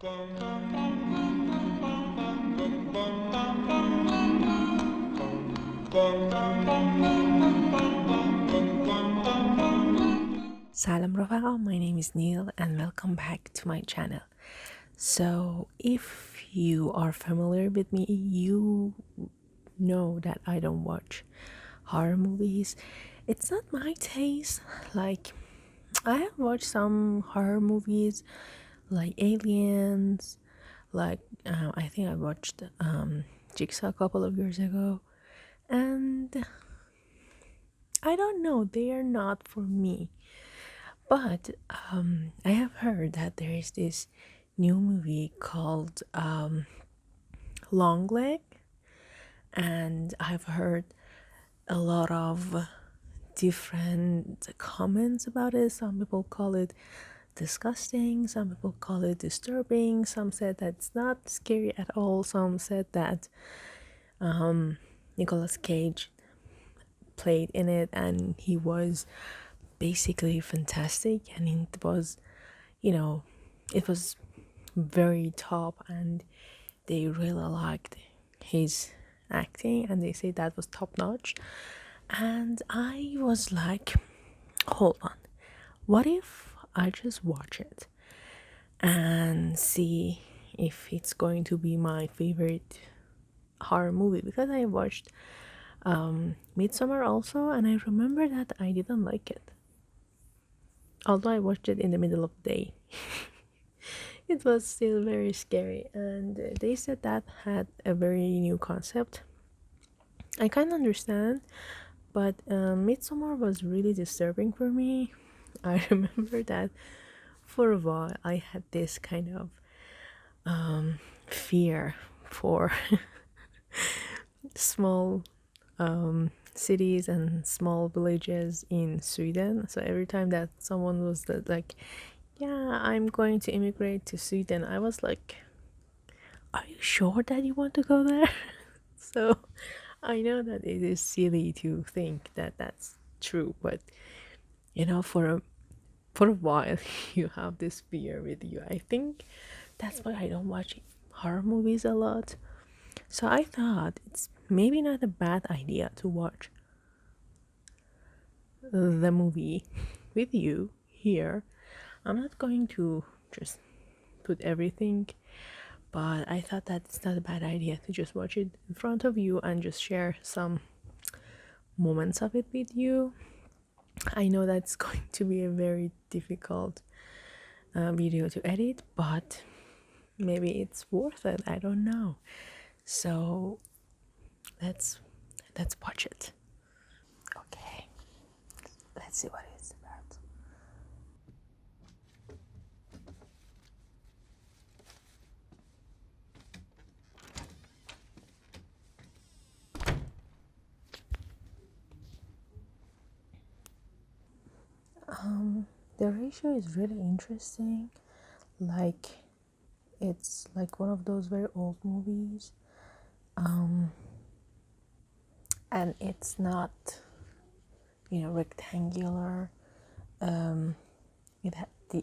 Salam Rofagha, my name is Neil and welcome back to my channel. So if you are familiar with me, you know that I don't watch horror movies. It's not my taste. Like, I have watched some horror movies like Aliens, like I think I watched Jigsaw a couple of years ago, and I don't know, they are not for me. But I have heard that there is this new movie called LongLeg, and I've heard a lot of different comments about it. Some people call it disgusting, some people call it disturbing, some said that it's not scary at all, some said that Nicolas Cage played in it and he was basically fantastic, and it was, you know, it was very top and they really liked his acting and they say that was top notch. And I was like, hold on, what if I just watch it and see if it's going to be my favorite horror movie? Because I watched Midsummer also, and I remember that I didn't like it, although I watched it in the middle of the day. It was still very scary, and they said that had a very new concept. I kind of understand, but Midsummer was really disturbing for me. I remember that for a while I had this kind of fear for small cities and small villages in Sweden. So every time that someone was like, yeah, I'm going to immigrate to Sweden, I was like, are you sure that you want to go there? So I know that it is silly to think that that's true, but for a while you have this fear with you. I think that's why I don't watch horror movies a lot. So I thought it's maybe not a bad idea to watch the movie with you here. I'm not going to just put everything, but I thought that it's not a bad idea to just watch it in front of you and just share some moments of it with you. I know that's going to be a very difficult video to edit, but maybe it's worth it. I don't know. So let's watch it. Okay, let's see what it's about. The ratio is really interesting. Like, it's like one of those very old movies, and it's not, rectangular. The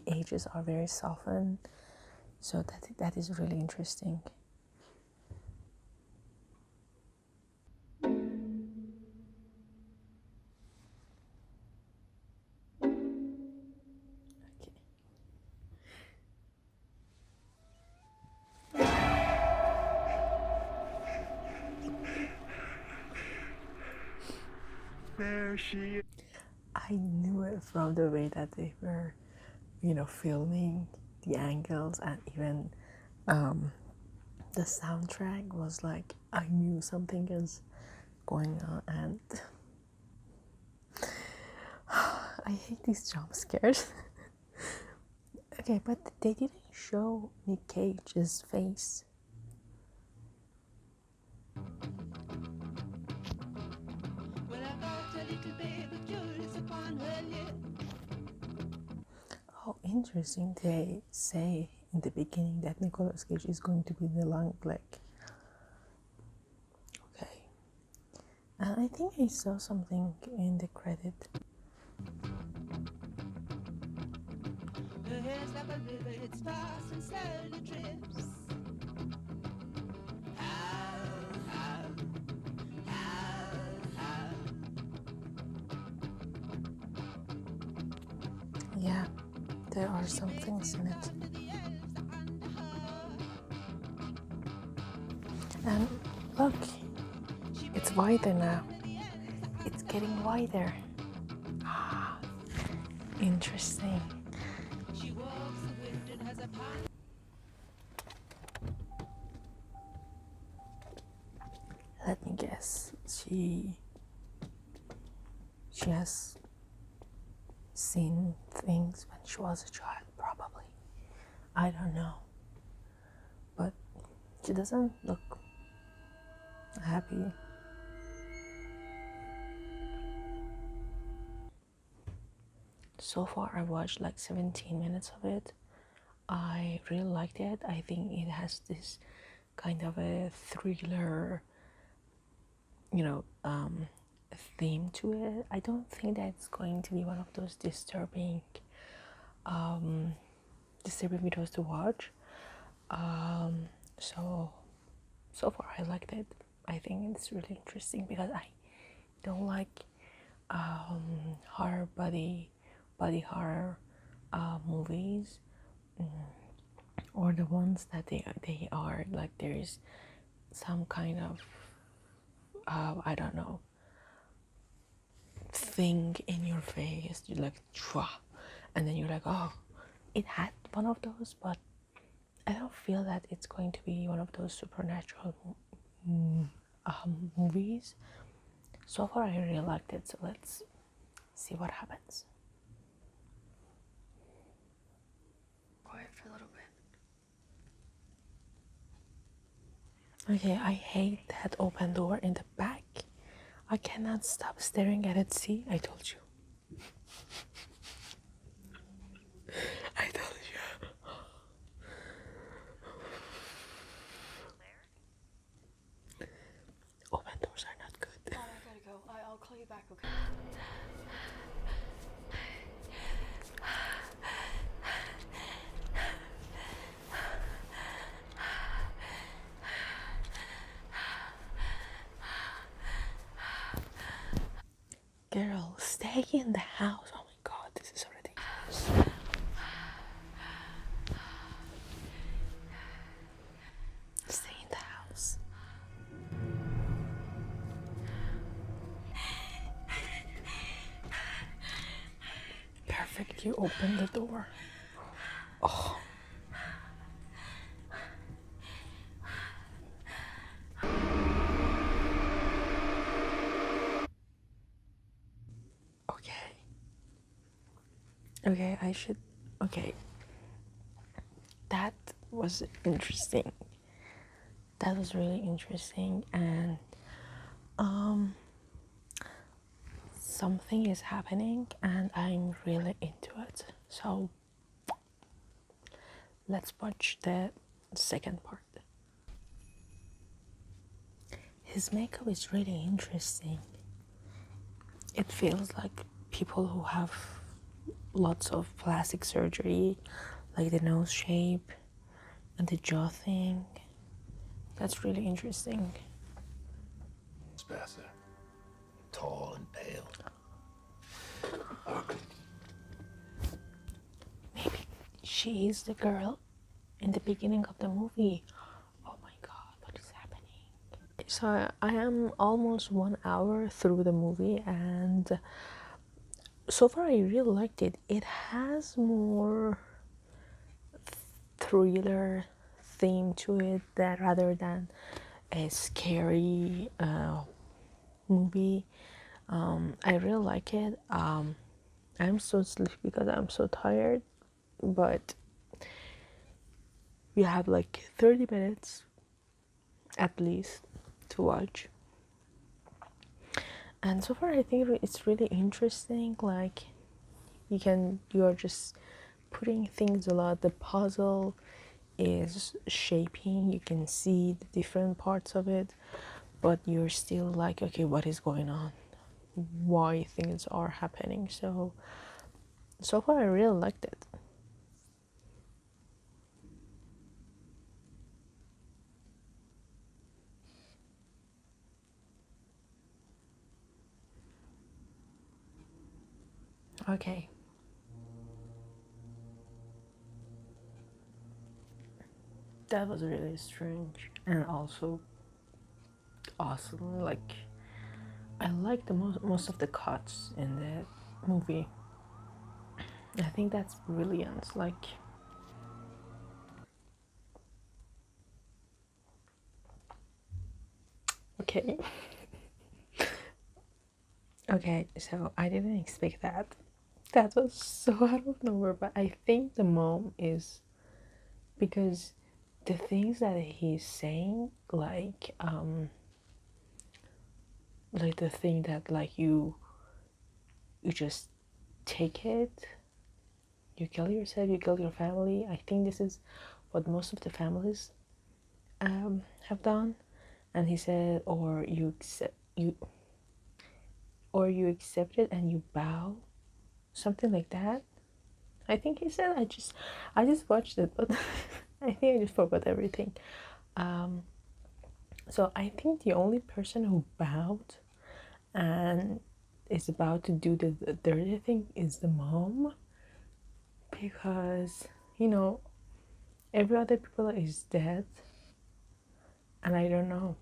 edges are very softened, so that is really interesting. Okay. I knew it from the way that they were, filming the angles, and even the soundtrack was like, I knew something is going on. And I hate these jump scares. Okay, but they didn't show Nick Cage's face. Oh, interesting. They say in the beginning that Nicolas Cage is going to be the long leg. Okay. And I think I saw something in the credit. Yeah, there are some things in it. And look, it's wider now. It's getting wider. Ah, interesting. Let me guess. She has seen things when she was a child, probably. I don't know. But she doesn't look happy. So far, I watched like 17 minutes of it. I really liked it. I think it has this kind of a thriller, you know, theme to it. I don't think that it's going to be one of those disturbing videos to watch. So far I liked it. I think it's really interesting because I don't like horror body horror movies, or the ones that they are like there's some kind of I don't know, thing in your face. You like chua, and then you're like, oh, it had one of those, but I don't feel that it's going to be one of those supernatural movies. So far, I really liked it. So let's see what happens. Quiet for a little bit. Okay, I hate that open door in the back. I cannot stop staring at it. See, I told you. I told you. Open doors are not good. I gotta go. I'll call you back, okay? Girl, stay in the house. Oh my god, this is so ridiculous. Stay in the house. Perfect, you open the door. Oh. Okay, I should. Okay, that was interesting. That was really interesting, and something is happening, and I'm really into it. So let's watch the second part. His makeup is really interesting. It feels like people who have lots of plastic surgery, like the nose shape and the jaw thing. That's really interesting. Spasser, tall and pale. Maybe she is the girl in the beginning of the movie. Oh my god, what is happening? So I am almost 1 hour through the movie, and so far I really liked it. It has more thriller theme to it that rather than a scary movie. I really like it. I'm so sleepy because I'm so tired, but we have like 30 minutes at least to watch. And so far I think it's really interesting. Like you're just putting things a lot. The puzzle is shaping, you can see the different parts of it, but you're still like, okay, what is going on, why things are happening. So far I really liked it. Okay. That was really strange and also awesome. Like I like the most of the cuts in the movie. I think that's brilliant. Like okay. Okay, so I didn't expect that. That was so out of nowhere, but I think the mom is because the things that he's saying, like the thing that like you just take it, you kill yourself, you kill your family. I think this is what most of the families have done. And he said, or you accept it and you bow, something like that. I think he said. I just watched it, but I think I just forgot everything. Um, so I think the only person who bowed and is about to do the dirty thing is the mom, because you know every other people is dead, and I don't know.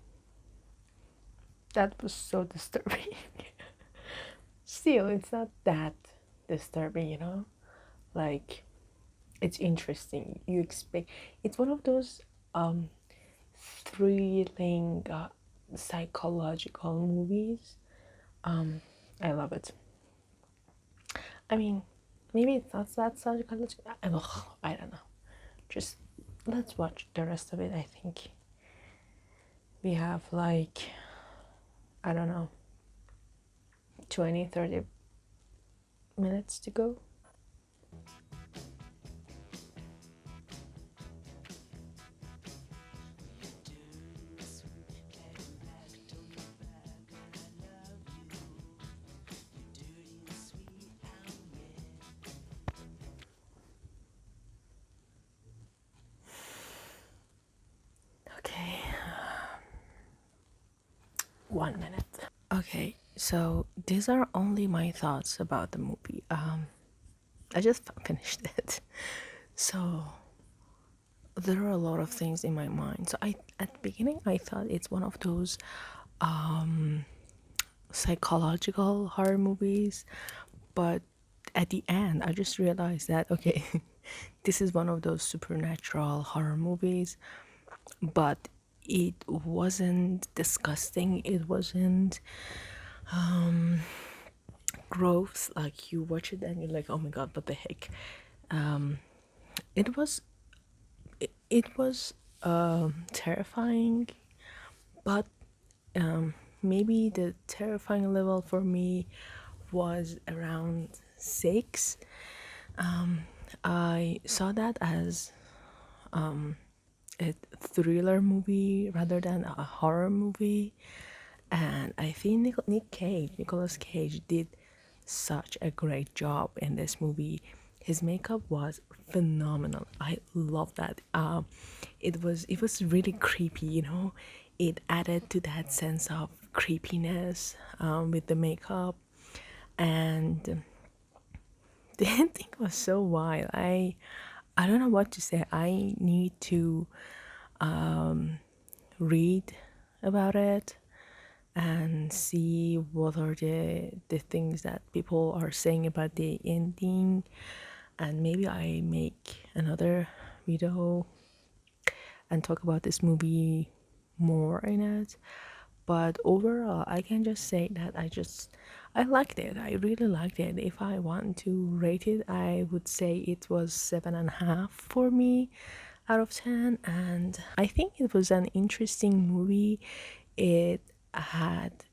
That was so disturbing. Still, it's not that disturbing, Like it's interesting. You expect it's one of those um thrilling psychological movies. Um, I love it. I mean, maybe it's not that psychological. I don't know. Just let's watch the rest of it. I think we have like, I don't know, 20-30 minutes to go. Okay, 1 minute. Okay, so these are only my thoughts about the movie. I just finished it. So there are a lot of things in my mind. So I at the beginning I thought it's one of those psychological horror movies, but at the end I just realized that okay, this is one of those supernatural horror movies, but it wasn't disgusting. It wasn't gross. Like you watch it and you're like, oh my god, what the heck? It was it was terrifying, but maybe the terrifying level for me was around 6. I saw that as a thriller movie rather than a horror movie, and I think Nicolas Cage did such a great job in this movie. His makeup was phenomenal. I love that. It was really creepy. It added to that sense of creepiness with the makeup, and the ending was so wild. I don't know what to say. I need to read about it and see what are the things that people are saying about the ending, and maybe I make another video and talk about this movie more in it. But overall I can just say that I liked it. I really liked it. If I want to rate it, I would say it was 7.5 for me out of 10, and I think it was an interesting movie. It had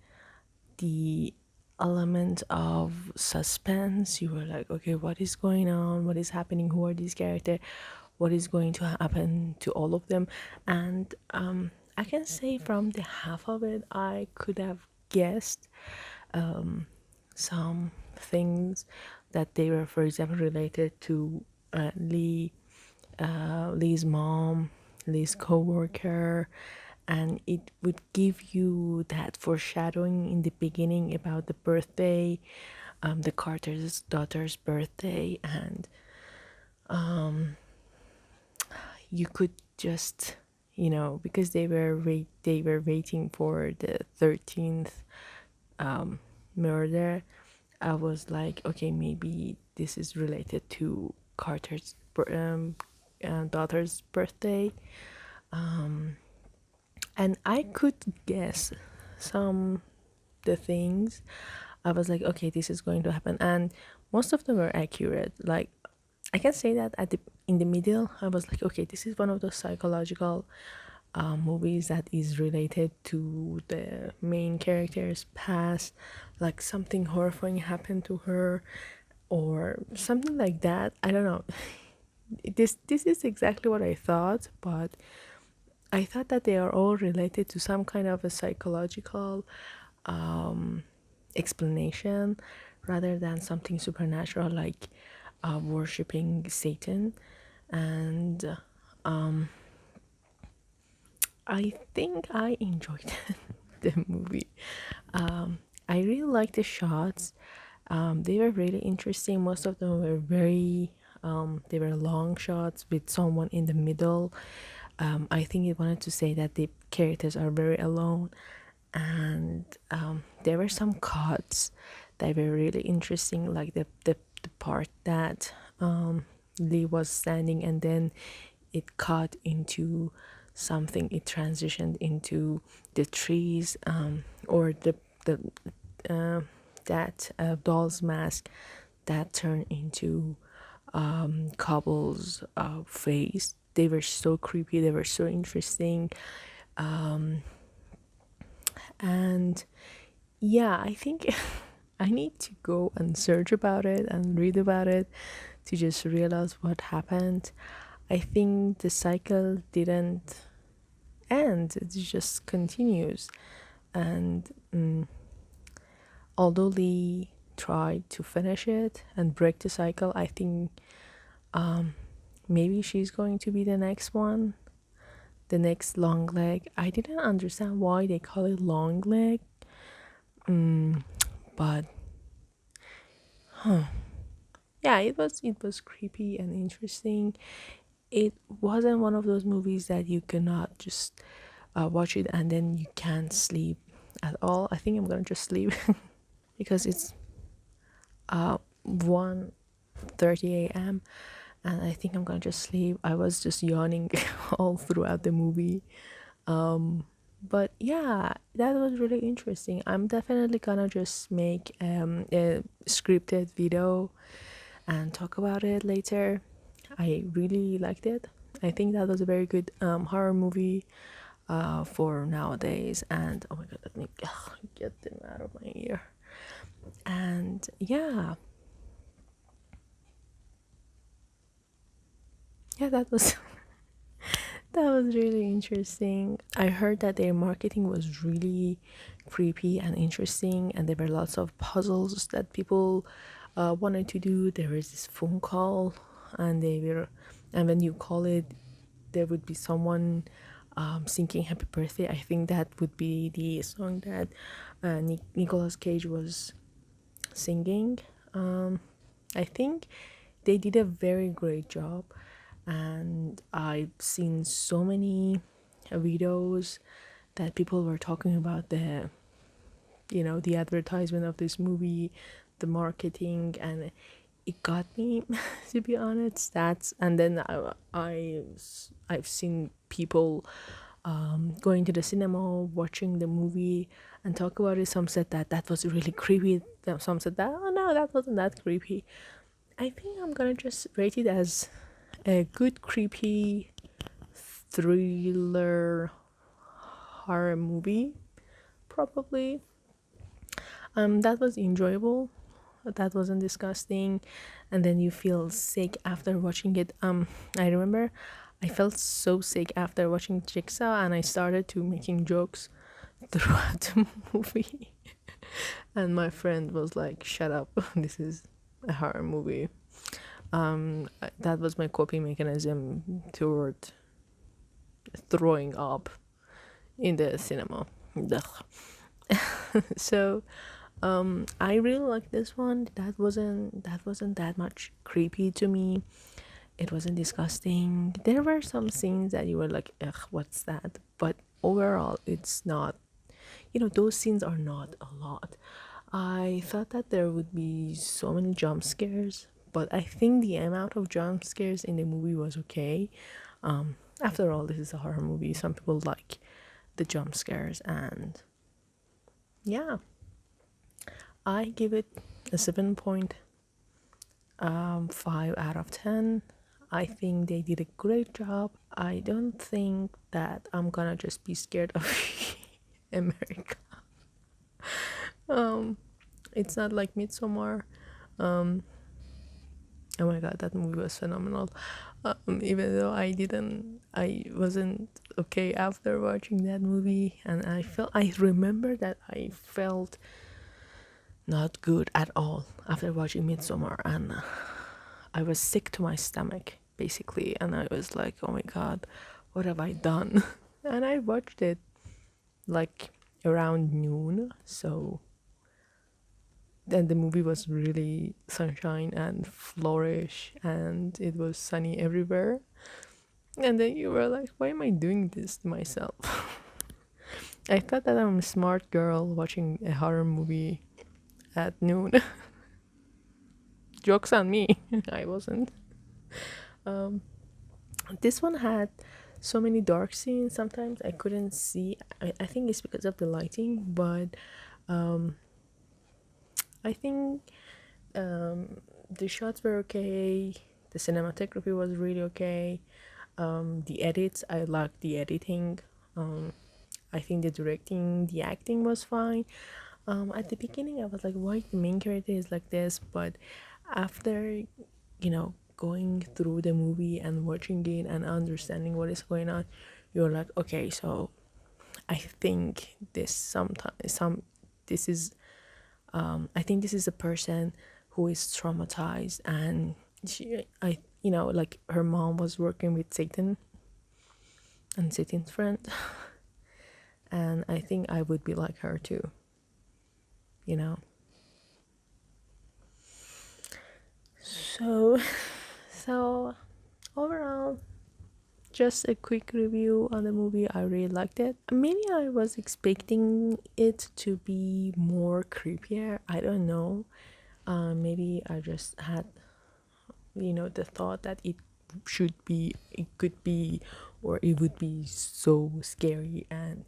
the element of suspense. You were like, okay, what is going on, what is happening, who are these characters, what is going to happen to all of them. And I can say from the half of it I could have guessed some things that they were, for example, related to Lee's mom, Lee's co-worker, and it would give you that foreshadowing in the beginning about the birthday the Carter's daughter's birthday, and you could just, because they were waiting for the 13th murder. I was like, okay, maybe this is related to Carter's daughter's birthday, and I could guess some the things. I was like, okay, this is going to happen, and most of them were accurate. Like, I can say that in the middle, I was like, okay, this is one of those psychological movies that is related to the main character's past, like something horrifying happened to her, or something like that. I don't know. This is exactly what I thought, but I thought that they are all related to some kind of a psychological explanation rather than something supernatural like worshipping Satan. And I think I enjoyed the movie. I really liked the shots. They were really interesting. Most of them were they were long shots with someone in the middle. I think it wanted to say that the characters are very alone, and there were some cuts that were really interesting, like the part that Lee was standing and then it cut into something, it transitioned into the trees, or the uh, that doll's mask that turned into Cobble's face. They were so creepy, they were so interesting. And yeah, I think I need to go and search about it and read about it to just realize what happened. I think the cycle didn't end, it just continues. And although Lee tried to finish it and break the cycle, I think maybe she's going to be the next one, the next long leg. I didn't understand why they call it long leg, but yeah, it was creepy and interesting. It wasn't one of those movies that you cannot just watch it and then you can't sleep at all. I think I'm gonna just sleep because it's 1:30 a.m. and I think I'm gonna just sleep. I was just yawning all throughout the movie. But yeah, that was really interesting. I'm definitely gonna just make a scripted video and talk about it later. I really liked it. I think that was a very good horror movie for nowadays. And oh my god, let me get them out of my ear. And yeah, that was that was really interesting. I heard that their marketing was really creepy and interesting, and there were lots of puzzles that people wanted to do. There was this phone call, and when you call it, there would be someone singing "Happy Birthday." I think that would be the song that Nicolas Cage was singing. I think they did a very great job, and I've seen so many videos that people were talking about the advertisement of this movie, the marketing, and it got me to be honest. That's and then I've seen people going to the cinema, watching the movie, and talk about it. Some said that that was really creepy. Some said that, oh no, that wasn't that creepy. I think I'm gonna just rate it as a good creepy thriller horror movie, probably. That was enjoyable. That wasn't disgusting, and then you feel sick after watching it. I remember I felt so sick after watching Jigsaw, and I started to making jokes throughout the movie. And my friend was like, "Shut up! This is a horror movie." That was my coping mechanism toward throwing up in the cinema. Ugh. So I really like this one. That wasn't that much creepy to me. It wasn't disgusting. There were some scenes that you were like, ugh, what's that? But overall, it's not, those scenes are not a lot. I thought that there would be so many jump scares, but I think the amount of jump scares in the movie was okay. After all, this is a horror movie. Some people like the jump scares, and yeah, I give it a 7.5 out of 10. I think they did a great job. I don't think that I'm gonna just be scared of America. It's not like Midsommar. Oh my god, that movie was phenomenal. Even though I wasn't okay after watching that movie, and I remember that I felt not good at all after watching Midsommar, and I was sick to my stomach basically, and I was like, oh my god, what have I done? And I watched it like around noon, so then the movie was really sunshine and flourish, and it was sunny everywhere. And then you were like, why am I doing this to myself? I thought that I'm a smart girl watching a horror movie at noon. Jokes on me. I wasn't. um this one had so many dark scenes. Sometimes I couldn't see. I think it's because of the lighting, but I think the shots were okay. The cinematography was really okay. The edits, I liked the editing. I think the directing, the acting was fine. At the beginning, I was like, why the main character is like this? But after, going through the movie and watching it and understanding what is going on, you're like, okay, so I think this is I think this is a person who is traumatized, and like her mom was working with Satan and Satan's friend. And I think I would be like her too, you know. So so overall, just a quick review on the movie. I really liked it. Maybe I was expecting it to be more creepier. I don't know. Maybe I just had, the thought that it could be, or it would be so scary and,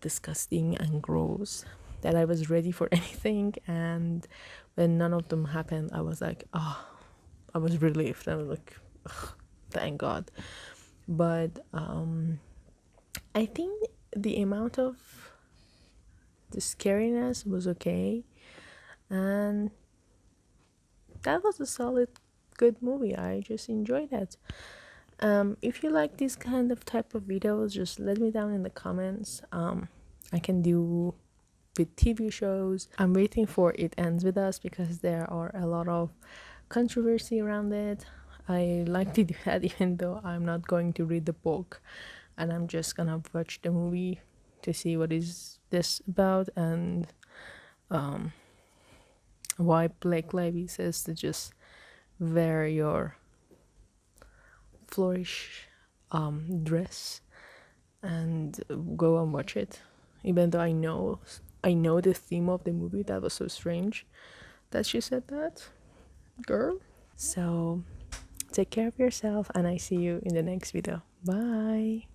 disgusting and gross, that I was ready for anything. And when none of them happened, I was like, oh, I was relieved. I was like, ugh, thank God. But I think the amount of the scariness was okay, and that was a solid, good movie. I just enjoyed it. If you like this kind of type of videos, just let me down in the comments. I can do with TV shows. I'm waiting for It Ends With Us because there are a lot of controversy around it. I like to do that even though I'm not going to read the book, and I'm just gonna watch the movie to see what is this about, and why Blake Lively says to just wear your flourish dress and go and watch it, even though I know the theme of the movie. That was so strange that she said that, girl. So take care of yourself, and I see you in the next video. Bye.